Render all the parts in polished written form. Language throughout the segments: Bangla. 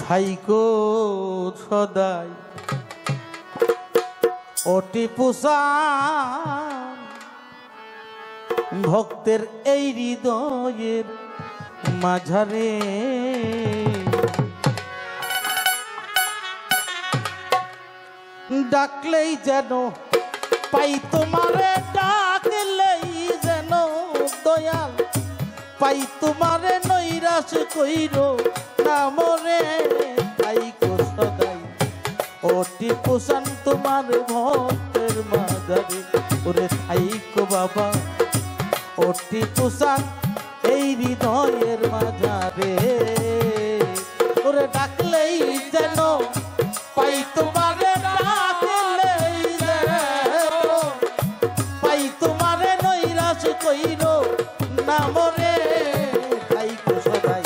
থাইকো সদাই অতি পুষান ভক্তের এই হৃদয়ের মাঝারে ডাকলেই যেন পাই তোমারে, ডাকলেই যেন দয়াল পাই তোমারে, নৈরাশ কইরো না মরে। থাইকো সদাই অতি পুষান তোমার ভক্তের মাঝারে, ওরে থাইকো বাবা অতি পুষান এই হৃদয়ের মাঝারে, ওরে ডাকলেই যেন পাই তোমারে, ডাকলেই যেন পাই তোমারে, নৈরাশ কইরো না মরে। থাইকো সদাই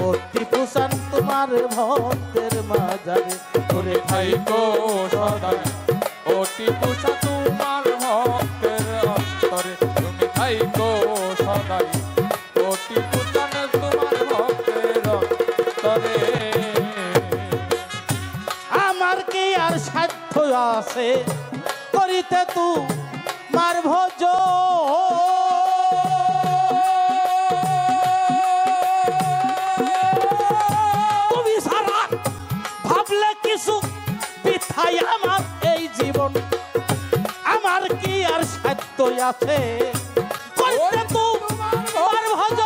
অতি পুষান তোমার ভক্তের মাঝারে, ওরে থাইকো সদাই অতি পুষান তোমার ভক্তের অন্তরে, তুমি থাইকো সদাই অতি পুষান তোমার ভক্তের অন্তরে। আমার কি আর সাধ্য আছে করিতে তোমার ভোজ, তুমি সারা ভাবলে কিছু বৃথাই আমার এই জীবন। আমার কি আর সাধ্য আছে করিতে তোমার ভোজ,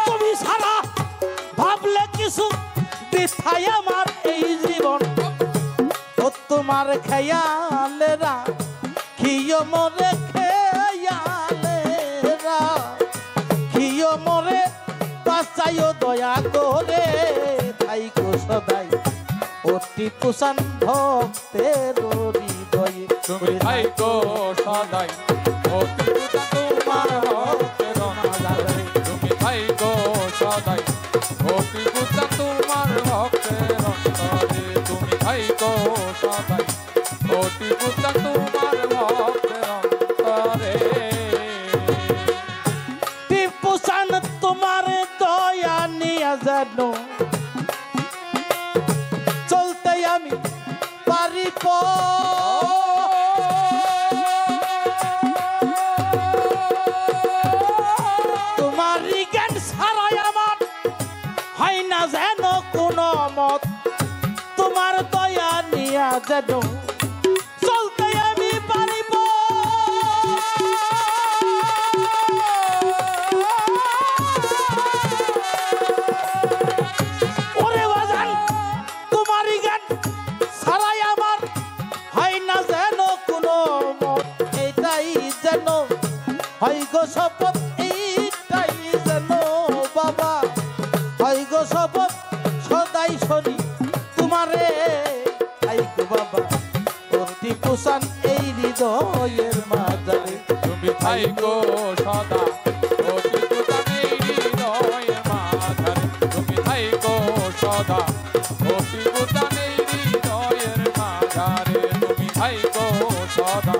তুমি সারা ভাবলে কিছু বৃথাই আমার এই জীবন। ও তোমার খেয়ালেরা খিও মরে, খেয়ালেরা খিও মরে, বাঁচাইও দয়া করে। থাইকো সদাই অতি পুষান ভক্তের হৃদয়ে, তুমি থাইকো সদাই অতি পুষান তোমার ভক্তের অন্তরে, তুমি থাইকো সদাই অতি পুষান তোমার ভক্তের অন্তরে, তুমি থাইকো সদাই অতি পুষান তোমার ভক্তের অন্তরে। পুষান তোমার দয়া নিয়া যেন চলতে আমি পারিব, তোমার জ্ঞান ছাড়াই আমার হয় না যেন কোনো মত, তোমার দয়া নিয়া যেন চলতে আমি পারিব। ওরে বাজান তোমার জ্ঞান ছাড়াই আমার হয় না যেন কোনো মত, এইটাই যেন হয় গো শপথ, এইটাই যেন বাবা হয় গো শপথ। সদাই শনি তোমারে থাইকো বাবা অতি পুষান এই হৃদয়ের মাঝারে, তুমি থাইকো সদা অতি পুষান এই হৃদয়ের মাঝারে, তুমি থাইকো সদা অতি পুষান এই হৃদয়ের মাঝারে, তুমি থাইকো সদা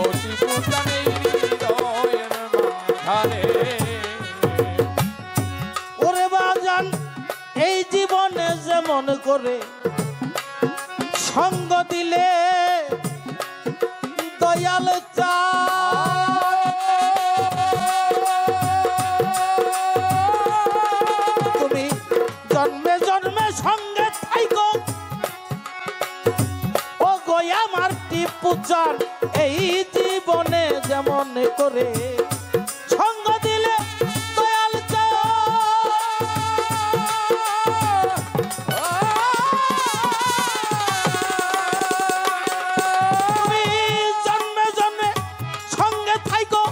অতি পুষান এই হৃদয়ের মাঝারে। ওরে বাজান এই জীবনে যেমন করে সঙ্গ দিলে দয়াল তুমি জন্মে জন্মে সঙ্গে থাইকো, ও গো আমার টিপু চান এই জীবনে যেমন করে সঙ্গ দিলে দয়াল তুমি জন্মে জন্মে সঙ্গে থাইকো,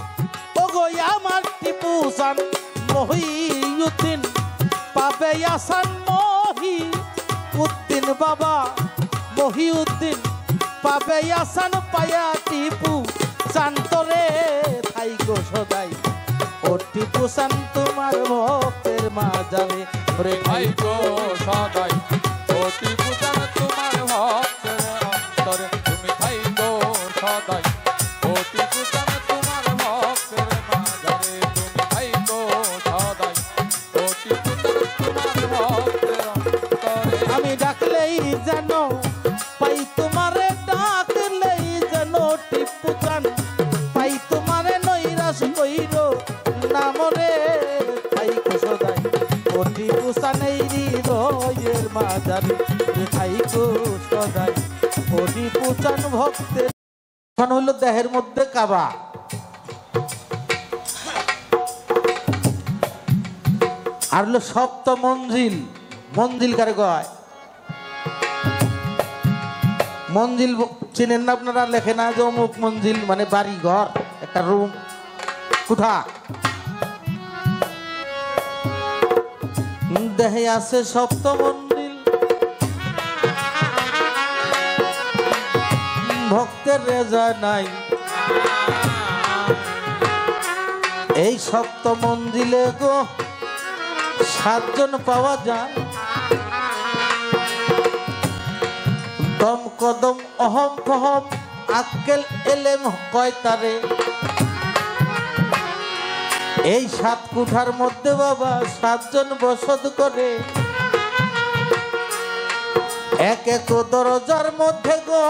ও গো আমার টিপু চান মহিউদ্দিন পাবে আসান, মহিউদ্দিন বাবা মহিউদ্দিন পাবে আসান, পায়া টিপু চান্তরে। থাইকো সদাই অতি পুষান তোমার ভক্তের মাঝারে, ওরে থাইকো সদাই অতি পুষান তোমার ভক্তের অন্তরে, তুমি থাইকো সদাই কোটি পুতান তোমার ভক্তের মাঝারে তুমি থাইকো সদাই কোটি পুতান তোমার ভক্তের অন্তরে আমি ডাকলেই যেন পাই তোমারে, ডাকলেই যেন টিপু চান পাই তোমারে, নৈরাশ কইর নামরে থাইকো সদাই ও টিপু চান এই হৃদয়ের মাঝারে থাইকো সদাই ও টিপু চান ভক্তের। এখন হইল দেহের মধ্যে কাবা, আর হলো সপ্ত মঞ্জিল। মঞ্জিল কারে কয়? মঞ্জিল চিনেন না আপনারা? লেখে না যে অমুক মঞ্জিল মানে বাড়ি ঘর, একটা রুম, কোঠা। দেহে আছে সপ্ত মঞ্জিল, ভক্তের রেজা নাই। এই সপ্ত মঞ্জিলে গো 7 জন পাওয়া যায়। দম কদম অহম ফহম আক্কেল এলেম কয় তারে। এই 7 কুঠার মধ্যে বাবা 7 জন বসত করে। এক এক দরজার মধ্যে গো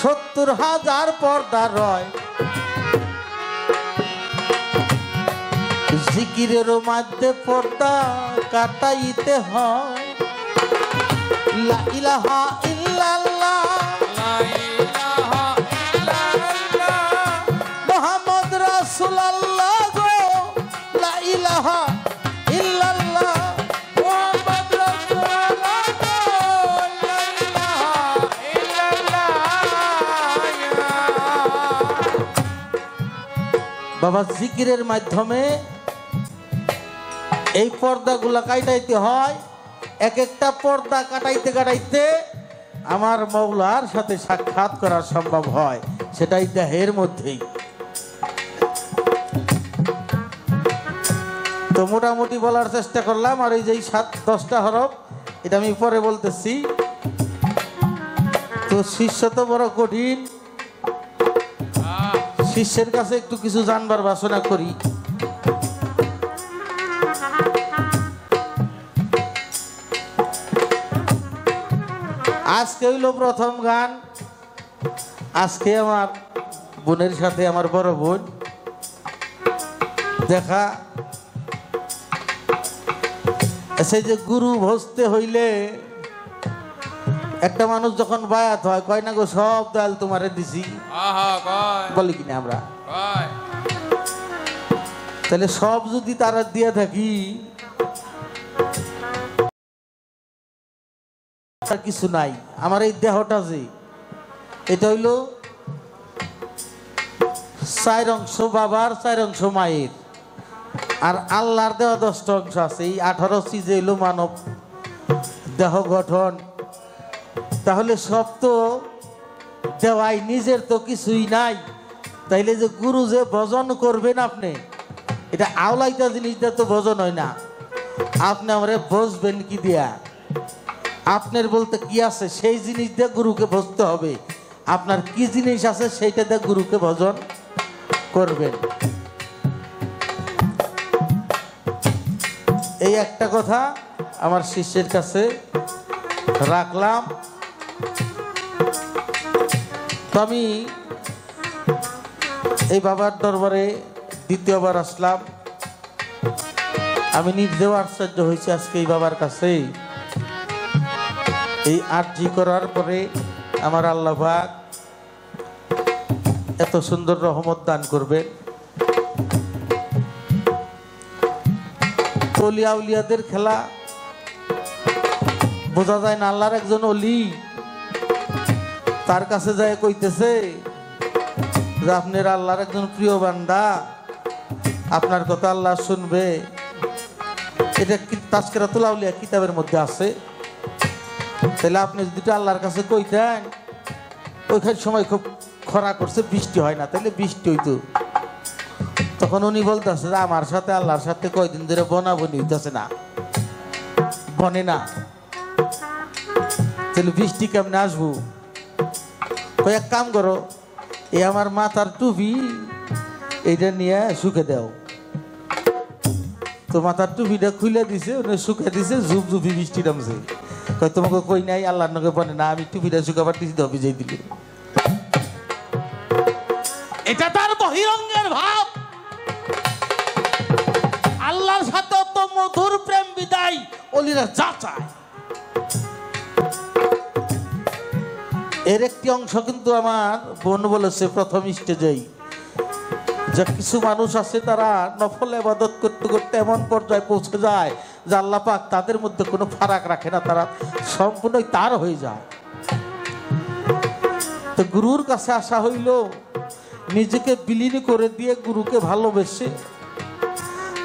70,000 পর্দা রয়। জিকিরের মধ্যে পর্দা কাটাইতে হয়। লা ইলাহা ইল্লাল্লাহ লা ইলাহা ইল্লাল্লাহ মুহাম্মদ রাসূলুল্লাহ গো। লা ইলাহা ইল্লাল্লাহ মুহাম্মদ রাসূলুল্লাহ লা ইলাহা ইল্লাল্লাহ। বাবা জিকিরের মাধ্যমে এই পর্দাগুলা কাটাইতে হয়। এক একটা পর্দা কাটাইতে কাটাইতে আমার মওলার সাথে সাক্ষাৎ করা সম্ভব হয়, সেটাই দেহের মধ্যেই। তো মোটামুটি বলার চেষ্টা করলাম। আর এই যে 7-10টা হরফ এটা আমি পরে বলতেছি। তো শিষ্য তো বড় কঠিন, শিষ্যের কাছে একটু কিছু জানবার বাসনা করি। আজকে হইল প্রথম গান। আজকে আমার বোনের সাথে, আমার বড় বোন দেখা। সেই যে গুরু ভজতে হইলে একটা মানুষ যখন বায়াত হয় কয় না গো সব দয়াল তোমারে দিছি, বলি কিনা আমরা? তাহলে সব যদি তারা দিয়ে থাকি আর কিছু নাই। আমার এই দেহটা যে এটা হইল 4 অংশ বাবার, 4 অংশ মায়ের, আর আল্লাহর দেওয়া 10টা অংশ আছে। এই 18 চিজে হইল মানব দেহ গঠন। তাহলে সব তো দেওয়াই, নিজের তো কিছুই নাই। তাইলে যে গুরু যে ভজন করবেন আপনি, এটা আওলাইতা জিনিসটা তো ভজন হয় না। আপনি আমারে বসবেন কি দিয়া? আপনার বলতে কি আছে সেই জিনিস দিয়ে গুরুকে ভজতে হবে। আপনার কি জিনিস আছে সেইটা দিয়ে গুরুকে ভজন করবেন। এই একটা কথা আমার শিষ্যের কাছে রাখলাম। তো আমি এই বাবার দরবারে দ্বিতীয়বার আসলাম। আমি নিজেও আশ্চর্য হয়েছি আজকে এই বাবার কাছে। এই আরজি করার পরে আমার আল্লাহ পাক এত সুন্দর রহমত দান করবেন। অলিয়া উলিয়াদের খেলা বোঝা যায় না। আল্লাহর একজন অলি, তার কাছে যায় কইতেছে যে আপনার আল্লাহর একজন প্রিয় বান্দা, আপনার কথা আল্লাহ শুনবে। এটা তাজকিরাতুল আউলিয়া কিতাবের মধ্যে আছে। তাহলে আপনি যদি আল্লাহর কাছে কইতেন, ওইখানে সময় খুব খরা করছে, বৃষ্টি হয় না, তাহলে বৃষ্টি হইতো। তখন উনি বলতেছে যে আমার সাথে আল্লাহর সাথে কয়দিন ধরে বনাবনি হইতেছে না, বনে না, তাহলে বৃষ্টি কেমনে আসবো? কই এক কাম করো, এই আমার মাথার টুপি এইটা নিয়ে শুকে দাও। তো মাথার টুপিটা খুলে দিছে, উনি শুকে দিছে, ঝুপ ঝুপি বৃষ্টি নামছে। কই তোমাকে কই নাই আল্লাহর নকে বলে না, আমি টুপিটা শুকাবার দিছি তো ভিজাই দিল। এটা তার বহিরঙ্গের ভাব। আল্লাহর সাথে তো মধুর প্রেম বিদায় ওলিরা যা চায়। এর একটি অংশ কিন্তু আমার বোন বলেছে প্রথম স্টেজেই, যে কিছু মানুষ আছে তারা নফল ইবাদত করতে করতে এমন পর্যায়ে পৌঁছে যায় যে আল্লাহ পাক তাদের মধ্যে কোনো ফারাক রাখে না, তারা সম্পূর্ণই তার হয়ে যায়। তো গুরুর কাছে আসা হইল নিজেকে বিলীন করে দিয়ে গুরুকে ভালোবেসে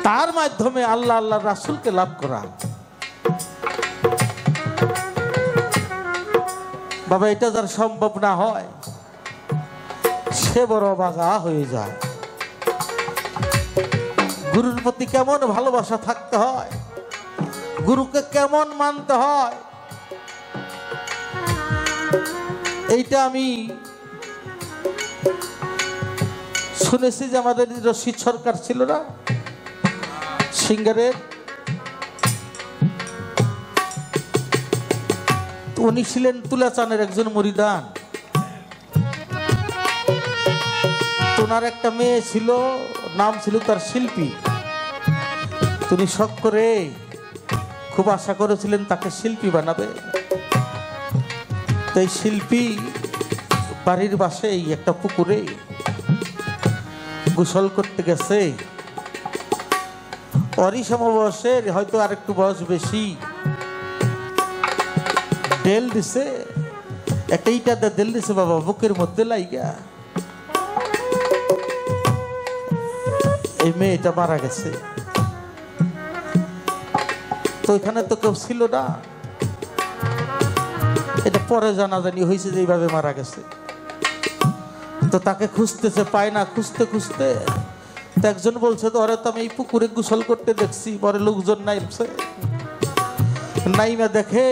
তার মাধ্যমে আল্লাহ আল্লাহ রাসূলকে লাভ করা। বাবা এটা যার সম্ভব না হয় সে বড় বাগা হয়ে যায়। গুরুর প্রতি কেমন ভালোবাসা থাকতে হয়, গুরুকে কেমন মানতে হয়, এইটা আমি শুনেছি যে আমাদের রশিদ সরকার ছিল না সিঙ্গারের, উনি ছিলেন তুলাচানের একজন মুরিদান। ওনার একটা মেয়ে ছিল, নাম ছিল তার শিল্পী। তিনি শখ করে খুব আশা করেছিলেন তাকে শিল্পী বানাবে। তাই শিল্পী বাড়ির পাশেই একটা পুকুরে গোসল করতে গেছে। ওরই সমবয়সের, হয়তো আর একটু বয়স বেশি, তেল দিছে, একটা ইটাতে তেল দিছে বাবা বুকের মধ্যে লাইগা এই মেয়েটা মারা গেছে। তো এখানে তো কেউ ছিল না, এটা পরে জানাজানি হয়েছে যে এইভাবে মারা গেছে। তো তাকে খুঁজতেছে, পায় না, খুঁজতে খুঁজতে তো একজন বলছে তো ওরে তো আমি এই পুকুরে গোসল করতে দেখছি। পরে লোকজন নাইমছে, নাইমা দেখে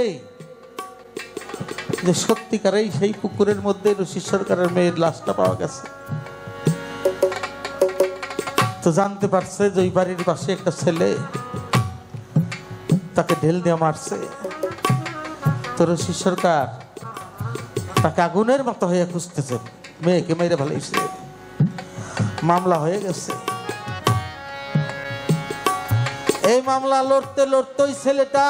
যে সত্যিকারেই সেই পুকুরের মধ্যে রশিদ সরকারের মেয়ের লাশটা পাওয়া গেছে। তো জানতে পারছে যে ওই বাড়ির পাশে একটা ছেলে তাকে ঢেল দিয়ে মারছে। তো রশিদ সরকার তাকে আগুনের মতো হয়ে খুঁজতেছে, মেয়েকে মেরে ফেলেছে, মামলা হয়ে গেছে। এই মামলা লড়তে লড়তে ওই ছেলেটা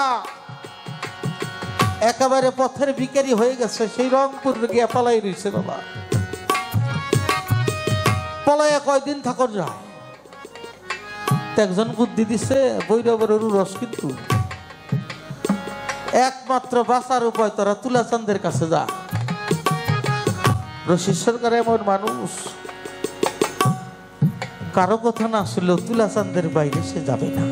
একেবারে পথের ভিখারি হয়ে গেছে। সেই রংপুর গিয়া পালাই রয়েছে বাবা। পলাইয়া কয়দিন থাকর যায়, একজন বুদ্ধি দিছে বৈরবের রস, কিন্তু একমাত্র বাঁচার উপায় তোরা তুলাচাঁদের কাছে যা। রশিদ সরকার এমন মানুষ, কারো কথা না শুনলেও তুলাচাঁদের বাইরে সে যাবে না।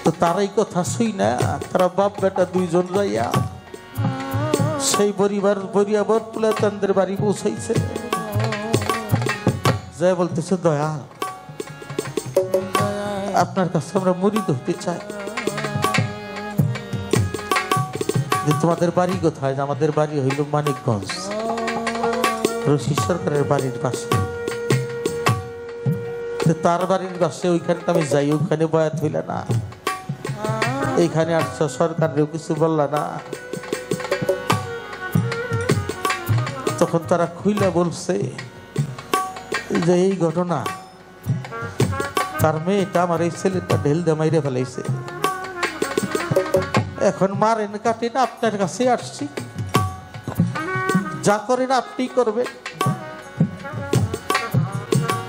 তো তারাই কথা শুই না, তারা বাপ বেটা দুইজন যাইয়া সেই বরিয়াবর তুলাচাঁদের বাড়ি পৌঁছাইছে। যাই বলতেছে দয়াল, আপনার কাছে আমরা মুরিদ হতে চাই। যে তোমাদের বাড়ি কোথায়? আমাদের বাড়ি হইল মানিকগঞ্জ, রশিদ সরকারের বাড়ির পাশে। তার বাড়ির পাশে ওইখানে আমি যাই, ওইখানে বয়াত হইল না, এইখানে আসছো সরকারেও কিছু বললা না। তখন তারা খুইলা বলছে যে এই ঘটনা, তার মেয়েটা আমার এই ছেলেটা ঢেল দিয়ে মাইরে ফেলাইছে, এখন মারেন কাটেন, আপনার কাছে আসছি, যা করেন আপনি করবেন।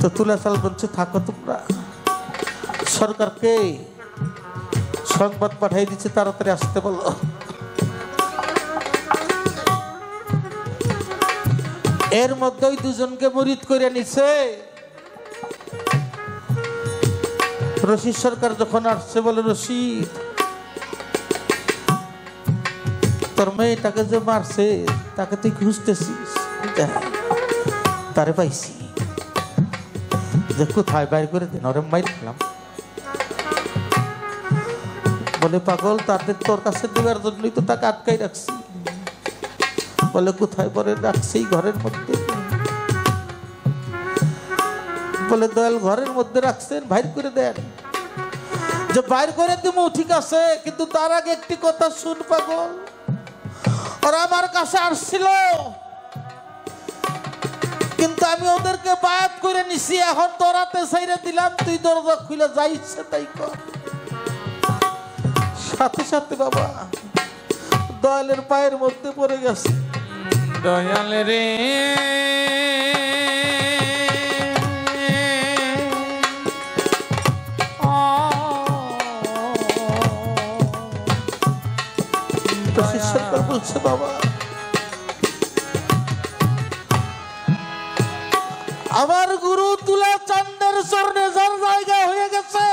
তো তুলাচাল বলছে থাকো তোমরা, সরকারকে সংবাদ পাঠাই দিচ্ছে তাড়াতাড়ি আসতে বলো। এর মধ্যে ওই দুজনকে মুরিদ করে নিছে। রশিদ সরকার যখন আসছে বলে, রশিদ তোর মেয়েটাকে যে মারছে তাকে তুই খুঁজতেছিস? তারে পাইছি, যে কোথায় বাইর করে দেন, ওরে মাইর খেলাম। বলে পাগল, তাদের তোর কাছে দেওয়ার জন্যই তো টাকা আটকাই রাখছি, বলে কোথায়? পরে রাখছি ঘরের মধ্যে। বলে দয়াল ঘরের মধ্যে রাখছেন, বাইর করে দেন। যে বাইর করে দিব ঠিক আছে, কিন্তু তার আগে একটি কথা শুন পাগল। ওরা আমার কাছে আসছিল, কিন্তু আমি ওদেরকে বায়াত করে নিছি। এখন তোরাতে ছাইরে দিলাম, তুই দরজা খুলে যাই ইচ্ছে তাই কর। সাথে সাথে বাবা দয়ালের পায়ের মধ্যে পড়ে গেছে। দয়াল রে সরকার বলছে বাবা আমার গুরু তুলা চান্দের চরণে যার জায়গা হয়ে গেছে,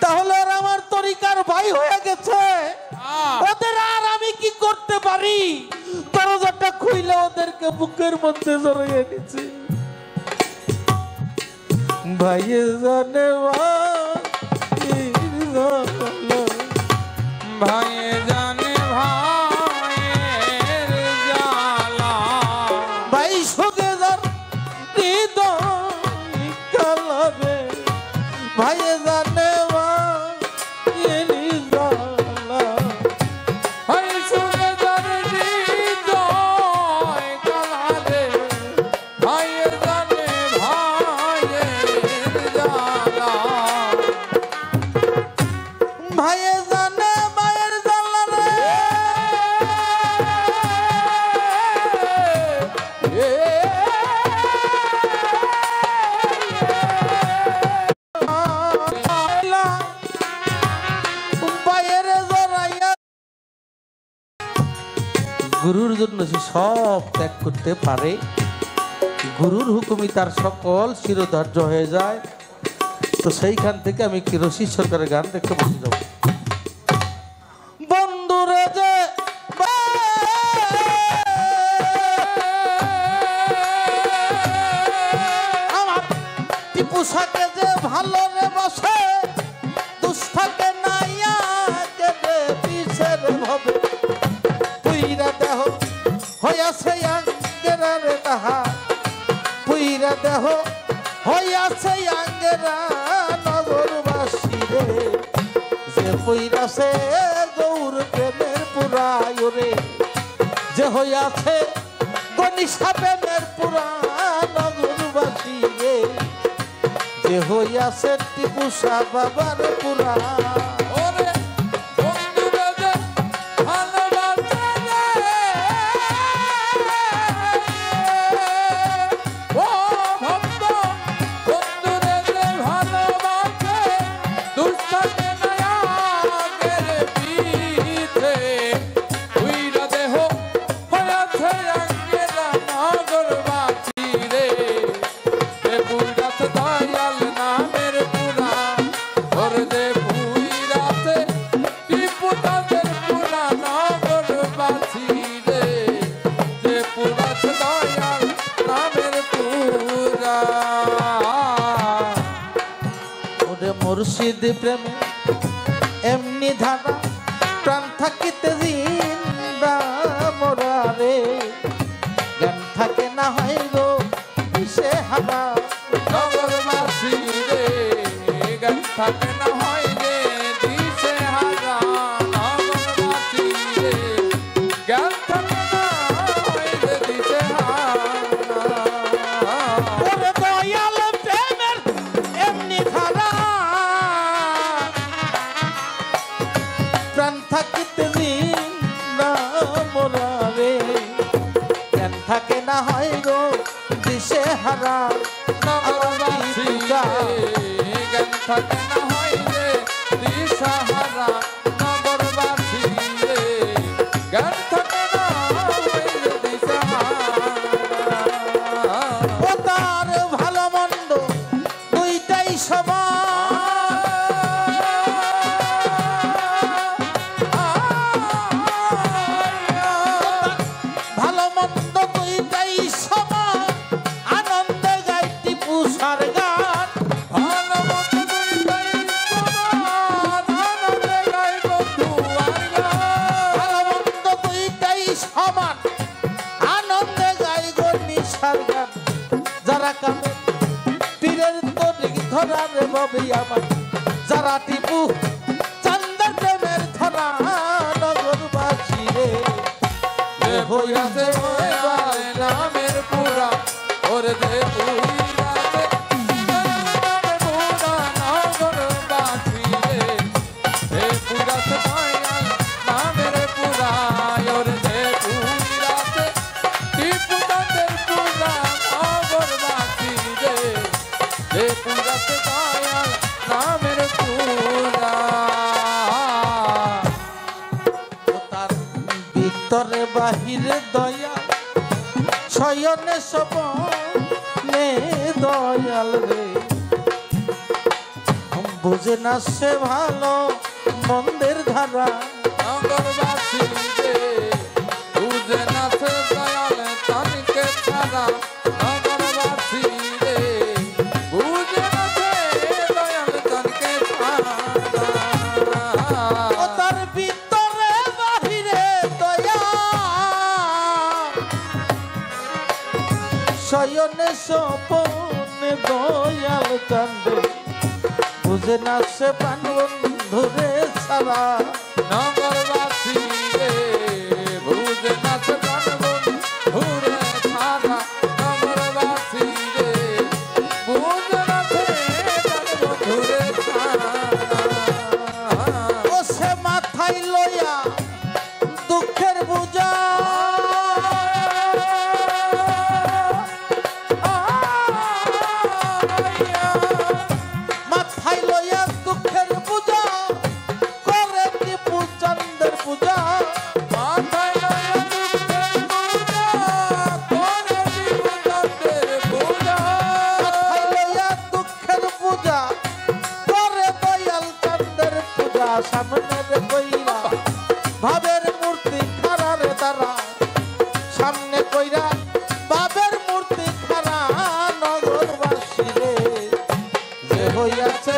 তাহলে আর আমার তরিকার ভাই হয়ে গেছে, ওদের আর আমি কি করতে পারি? দরজাটা খুইলে ওদেরকে বুকের মধ্যে জড়িয়ে নিচ্ছে। ভাইয়ে জানে ভাইয়ে জানে ভাইয়ের জ্বালা, ভাই সঙ্গে যার হৃদয় কালাবে, ভাইয়ে জানে ভাইয়ের জ্বালা। ভাই সুরে যার হৃদয় কালাবে, ভাইয়ে জানে ভাইয়ের জ্বালা, ভাইয়ে জানে ভাইয়ের জ্বালা রে। ভাইয়ের জড়াইয়া গুরুর জন্য সে সব ত্যাগ করতে পারে। গুরুর হুকুমই তার সকল শিরোধার্য হয়ে যায়। তো সেইখান থেকে আমি কি রশিদ সরকারের গান দেখতে বসে যাব। বন্ধুরে যে আমার টিপুসাকে যে ভালো রে বসে, দুষ্ঠাকে নাইয়া কেটে পিছের ভাবে পুইরা দেহ হইয়াছে আঙ্গেরা রে তাহা, পুইরা দেহ হইয়াছে আঙ্গেরা নগরবাসী রে, যে পইরাছে গৌর প্রেমের পুরায় রে, যে হইয়াছে গনিশা প্রেমের পুরা নগরবাসী রে, যে হইয়াছে টিপুসা বাবার পুরা। ওরে বন্ধুরে যে ভালোবাসে রে, ও ভক্ত বন্ধুরে যে ভালোবাসে, দুষ্টাকে নয়া গেলে পিছে, উইরা দেহ হয়াছে আঙ্গেরা নগরবাসী রে, এ পুরাছে দয়াল নামের পুরা, ওরে দে পুরাছে টিপুটাদের পুরা নগরবাসী রে, যে পুরাছে দয়াল নামের পুরা। ওরে মুর্শিদ প্রেমে এমনি ধারা, প্রাণ থাকিতে জিন্দা মোরা রে, জ্ঞান থাকে না হয় গো সে হারা। নগরবাসী রে গান থাকে না হয় রে দিশে হারা, নগরবাসী রে গান থাকে না হয় রে দিশে হারা। ওরে দয়াল প্রেমের এমনি ধারা, প্রাণ থাকিতে জিন্দা মোরা রে, জ্ঞান থাকে না হয় গো দিশে হারা। নগরবাসী রে গান থাকে না হয় রে দিশাহারা, নগরবাসী রে গান থাকে না হয় রে দিশাহারা। ও তার ভালো মন্দ দুইটাই ভালো মন্দ দুইটাই সমান, আনন্দে গাইতি পুষার গান। ভালো মন্দ দুইটাই ধরা রে ববি আমার যারা টিপু চান্দের প্রেমের ধরা নগরবাসী রে হইয়াছে দয়াল নামের পুরা ওরে দে পুরাতে নামের পুরা নগরবাসী রে দে পুরাতে দয়াল নামের পুরা ওরে দে পুরাতে টিপু চাঁদের পুরা নগরবাসী রে দে পুরাতে দয়াল নামের পুরা তার ভিতরে বাহিরে দয়া শয়নে সপনে দয়াল রে বুঝে না সে ভালো মন্দের ধারা নগরবাসী রে বুঝে না সে দয়াল তানকে ছাড়া নগরবাসী রে বুঝে না সে দয়াল তানকে ছাড়া ও তার ভিতরে বাহিরে দয়া শয়নে সপনে দয়াল কান্দে বুঝে না সে প্রাণ বন্ধুরে ছাড়া নগরবাসী রে বুঝে না সে প্রাণবন্ধুরে ছাড়া নগরবাসী রে বুঝে না সে প্রাণবন্ধুরে ছাড়া ও সে মাথায় লইয়া দুঃখের বোঝা মাথায় লইয়া দুঃখের বোঝা করে টিপু চান্দের পূজা মাথায় লইয়া দুঃখের বোঝা করে টিপু চাঁদের পূজা মাথায় লইয়া দুঃখের পূজা করে দয়াল চান্দের পূজা সামনে রে কইরা ভাবের মূর্তি খাড়ারে তারা সামনে কইরা বাবের মূর্তি খাড়া নগরবাসী রে যে হইয়াছে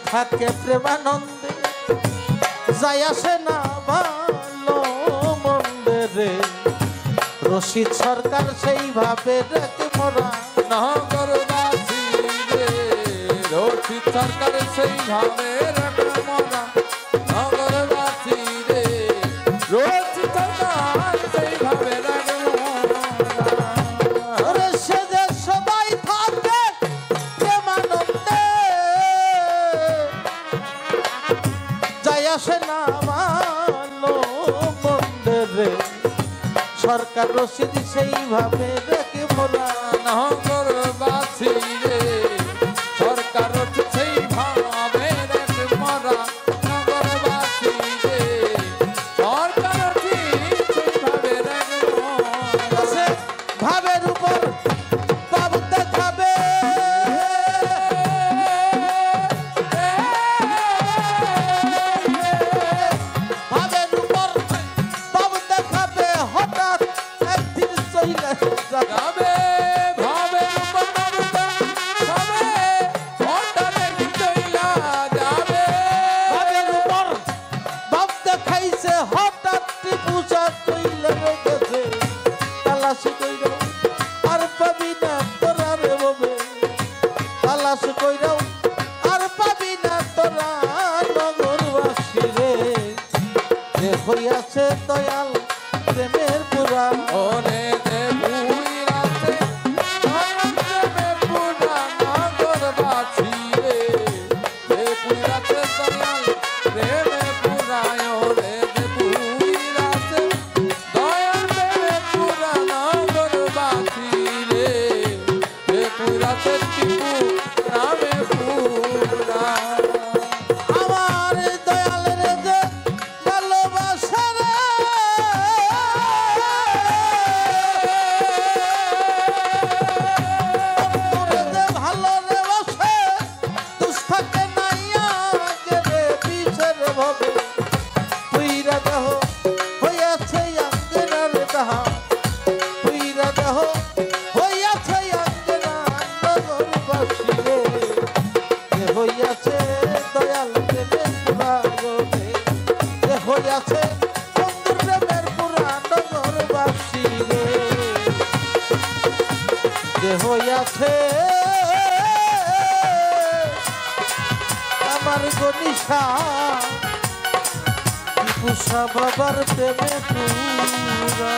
থাকে প্রেমানন্দে যাই আসে না ভালো মন্দে রে রশিদ সরকার সেইভাবে রেখে মরা নগরবাসী রে রশিদ সরকার সেইভাবে রাখা মরা নগরবাসী রে রশিদ সরকার সেইভাবে রাখা মরা ওরে সে যে সবাই থাকে প্রেমানন্দে যাই আসে না ভালো মন্দে রে সরকার রশিদ সেইভাবে রেখে মরা নগরবাসী রে সরকার সেইভাবে রেখে মরা নগরবাসী রে সরকার সেইভাবে রেখে মরা সে ভাবের উপর পাপ দেখাবে ভাবের উপর পাপ দেখাবে হঠাৎ একদিন চইলে যাবে যাবে ভাবে যাবে হঠাৎ চইলা যাবে ভাবের উপর পাপ দেখাইছে হঠাৎ টিপুসা চইলে গেছে তালাশি কইরা আর পাবি না তোরা রে ববে তালাশি কইরাও আর পাবি না তোরা নগরবাসী রে যে হইয়াছে দয়াল প্রেমের পুরা ওরে দে পুইরাতে প্রেমে পুরা নগরবাসী রে দে পুইরাতে দয়াল প্রেমে পুরা ওরে দে পুইরাতে দয়াল প্রেমে পুরা নগরবাসী রে দে পুইরাতে টিপু নামে পুরা আমার দয়াল রে যে ভালোবাসা রে যে হইয়াছে আমার গনিশা পুষা বাবার প্রেমে পুরা